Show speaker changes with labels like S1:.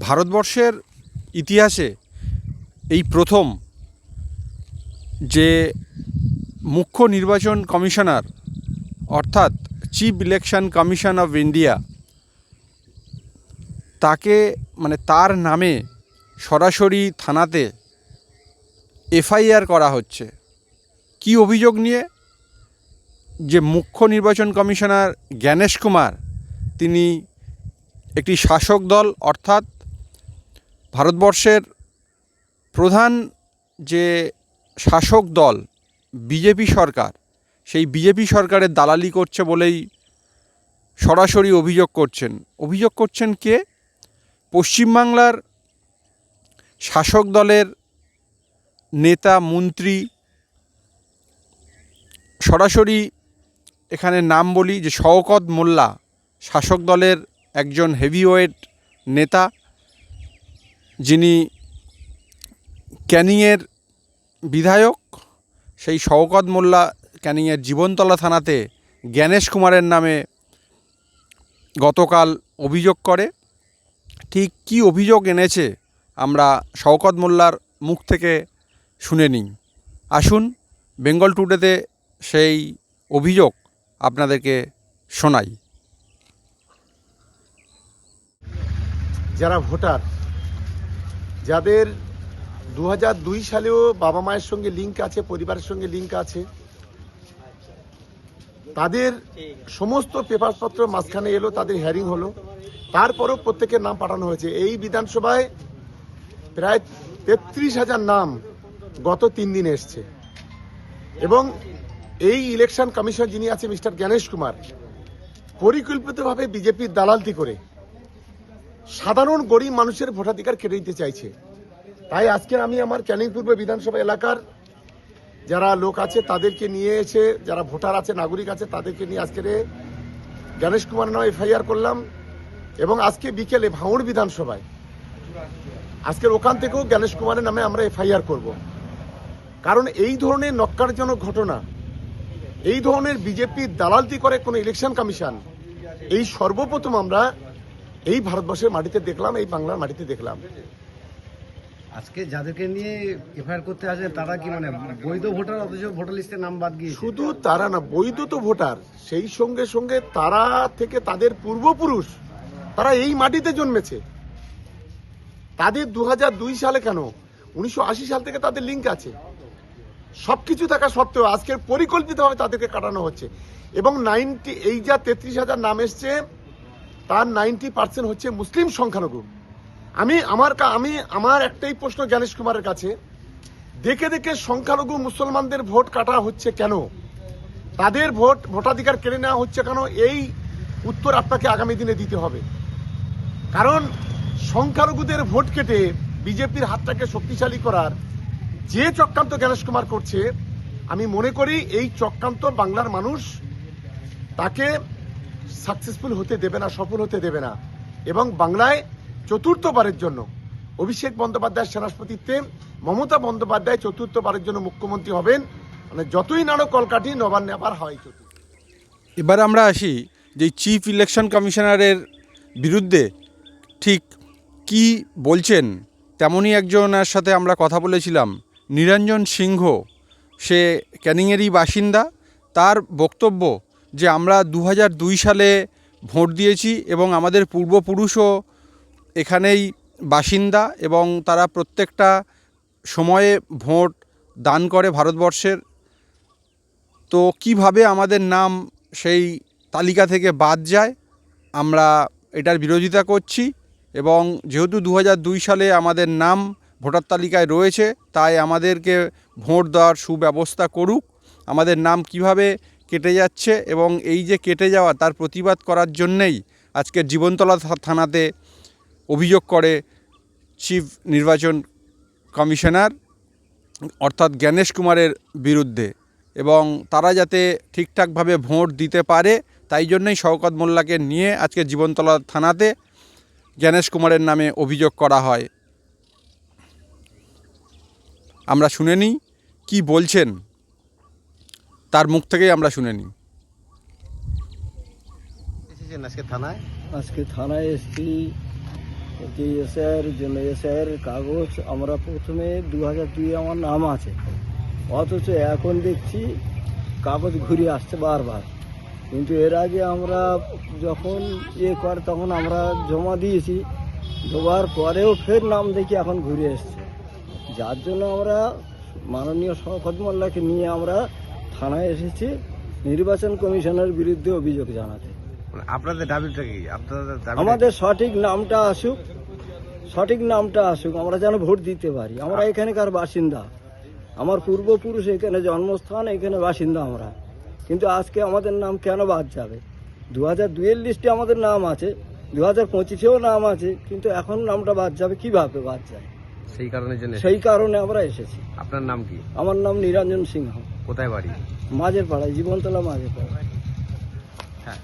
S1: ভারতবর্ষের ইতিহাসে এই প্রথম যে মুখ্য নির্বাচন কমিশনার অর্থাৎ chief election commission of India তাকে তার নামে সরাসরি থানাতে এফআইআর করা হচ্ছে। কি অভিযোগ নিয়ে? যে মুখ্য নির্বাচন কমিশনার জ্ঞানেশ কুমার তিনি একটি শাসক দল অর্থাৎ ভারতবর্ষের প্রধান যে শাসক দল বিজেপি সরকার, সেই বিজেপি সরকারের দালালি করছে বলেই সরাসরি অভিযোগ করছেন কে? পশ্চিমবাংলার শাসক দলের নেতা মন্ত্রী। সরাসরি এখানে নাম বলি যে শওকত মোল্লা, শাসক দলের একজন হেভিওয়েট নেতা, যিনি ক্যানিংয়ের বিধায়ক। সেই শওকত মোল্লা ক্যানিংয়ের জীবনতলা থানাতে জ্ঞানেশ কুমারের নামে গতকাল অভিযোগ করে। ঠিক কী অভিযোগ এনেছে আমরা শওকত মোল্লার মুখ থেকে শুনে নিই। আসুন বেঙ্গল টুডেতে সেই অভিযোগ আপনাদেরকে শোনাই।
S2: যারা ভোটার, যাদের 2002 সালেও বাবা মায়ের সঙ্গে লিঙ্ক আছে, পরিবারের সঙ্গে লিঙ্ক আছে, তাদের সমস্ত পেপারপত্র মাঝখানে এলো, তাদের হিয়ারিং হলো, তারপরও প্রত্যেকের নাম পাঠানো হয়েছে। এই বিধানসভায় প্রায় 33,000 নাম গত 3 দিনে এসছে। এবং এই ইলেকশন কমিশন যিনি আছে মিস্টার জ্ঞানেশ কুমার পরিকল্পিতভাবে বিজেপির দালালতি করে সাধারণ গরিব মানুষের ভোটাধিকার কেড়ে নিতে চাইছে। তাই আজকে আমি আমার ক্যানিং পূর্ব বিধানসভা এলাকার যারা লোক আছে তাদেরকে নিয়ে এসে, যারা ভোটার আছে, নাগরিক আছে, তাদেরকে নিয়ে আজকে জ্ঞানেশ কুমার নামে এফআইআর করলাম। এবং আজকে বিকেলে ভাঙড় বিধানসভায় আজকের ওখান থেকেও জ্ঞানেশ কুমারের নামে আমরা এফআইআর করব। কারণ এই ধরনের নক্কারজনক ঘটনা, এই ধরনের বিজেপির দালালতি করে কোনো ইলেকশন কমিশন এই সর্বপ্রথম আমরা এই ভারতবর্ষের মাটিতে দেখলাম, এই বাংলার মাটিতে দেখলাম।
S3: আজকে যাদেরকে নিয়ে এফআইআর করতে আসে তারা কি বৈধ ভোটার, অথচ ভোটার লিস্টে নাম বাদ গিয়েছে?
S2: শুধু তারা না, বৈধ তো ভোটার, সেই সঙ্গে সঙ্গে তারা থেকে তাদের পূর্বপুরুষ তারা এই মাটিতে জন্মেছে। তাদের 2002 সালে কেন, 1980 সাল থেকে তাদের লিঙ্ক আছে। সবকিছু থাকা সত্ত্বেও আজকের পরিকল্পিতভাবে তাদেরকে কাটানো হচ্ছে। এবং এই যা 33,000 নাম এসছে তার 90% হচ্ছে মুসলিম সংখ্যালঘু। আমি আমার একটাই প্রশ্ন জ্ঞানেশ কুমারের কাছে, দেখে দেখে সংখ্যালঘু মুসলমানদের ভোট কাটা হচ্ছে কেন? তাদের ভোটাধিকার কেড়ে নেওয়া হচ্ছে কেন? এই উত্তর আপনাকে আগামী দিনে দিতে হবে। কারণ সংখ্যালঘুদের ভোট কেটে বিজেপির হাতটাকে শক্তিশালী করার যে চক্রান্ত জ্ঞানেশ কুমার করছে, আমি মনে করি এই চক্রান্ত বাংলার মানুষ তাকে সাকসেসফুল হতে দেবে না, সফল হতে দেবে না। এবং বাংলায় চতুর্থবারের জন্য অভিষেক বন্দ্যোপাধ্যায়ের সেনাপতিত্বে মমতা বন্দ্যোপাধ্যায় চতুর্থবারের জন্য মুখ্যমন্ত্রী হবেন। যতই নাড়ো কলকাঠি নবান্ন আবার হয় চতুর্থ।
S1: এবার আমরা আসি যে চিফ ইলেকশন কমিশনারের বিরুদ্ধে ঠিক কি বলছেন। তেমনই একজনের সাথে আমরা কথা বলেছিলাম, নিরঞ্জন সিংহ, সে ক্যানিংয়েরই বাসিন্দা। তার বক্তব্য যে আমরা 2002 সালে ভোট দিয়েছি এবং আমাদের পূর্বপুরুষও এখানেই বাসিন্দা এবং তারা প্রত্যেকটা সময়ে ভোট দান করে ভারতবর্ষের। তো কিভাবে আমাদের নাম সেই তালিকা থেকে বাদ যায়, আমরা এটার বিরোধিতা করছি। এবং যেহেতু 2002 সালে আমাদের নাম ভোটার তালিকায় রয়েছে, তাই আমাদেরকে ভোট দেওয়ার সুব্যবস্থা করুক। আমাদের নাম কিভাবে কেটে যাচ্ছে এবং এই যে কেটে যাওয়া তার প্রতিবাদ করার জন্যেই আজকের জীবনতলা থানাতে অভিযোগ করে চিফ নির্বাচন কমিশনার অর্থাৎ জ্ঞানেশ কুমারের বিরুদ্ধে। এবং তারা যাতে ঠিকঠাকভাবে ভোট দিতে পারে তাই জন্যই শওকত মোল্লাকে নিয়ে আজকে জীবনতলা থানাতে জ্ঞানেশ কুমারের নামে অভিযোগ করা হয়। আমরা শুনে নিই কী বলছেন, তার মুখ থেকেই আমরা শুনে নিই।
S3: আজকে থানায়
S4: আজকে থানায় এসেছি যে এসআইয়ের জন্য এসআইয়ের কাগজ আমরা প্রথমে 2002 আমার নাম আছে, অথচ এখন দেখছি কাগজ ঘুরে আসছে বারবার। কিন্তু এর আগে আমরা যখন করে তখন আমরা জমা দিয়েছি, দেওয়ার পরেও ফের নাম দেখি এখন ঘুরে এসছে, যার জন্য আমরা মাননীয় শওকত মোল্লাকে নিয়ে আমরা থানায় এসেছি নির্বাচন কমিশনের বিরুদ্ধে অভিযোগ জানাতে।
S3: আপনাদের দাবিটা কি? আপনাদের দাবি
S4: আমাদের সঠিক নামটা আসুক, সঠিক নামটা আসুক, আমরা যেন ভোট দিতে পারি। আমরা এখানকার বাসিন্দা, আমার পূর্বপুরুষ এখানে জন্মস্থান, এখানে বাসিন্দা আমরা, কিন্তু আজকে আমাদের নাম কেন বাদ যাবে? 2002-এর লিস্টে আমাদের নাম আছে, 2025-এও নাম আছে, কিন্তু এখন নামটা বাদ যাবে, কিভাবে বাদ যায়?
S3: সেই কারণের জন্য
S4: সেই কারণে আমরা এসেছি।
S3: আপনার নাম কি?
S4: আমার নাম নিরঞ্জন সিংহ,
S3: কোথায় বাড়ি?
S4: মাঝের পাড়ায়, জীবনতলা মাঝের পাড়ায়।
S3: হ্যাঁ।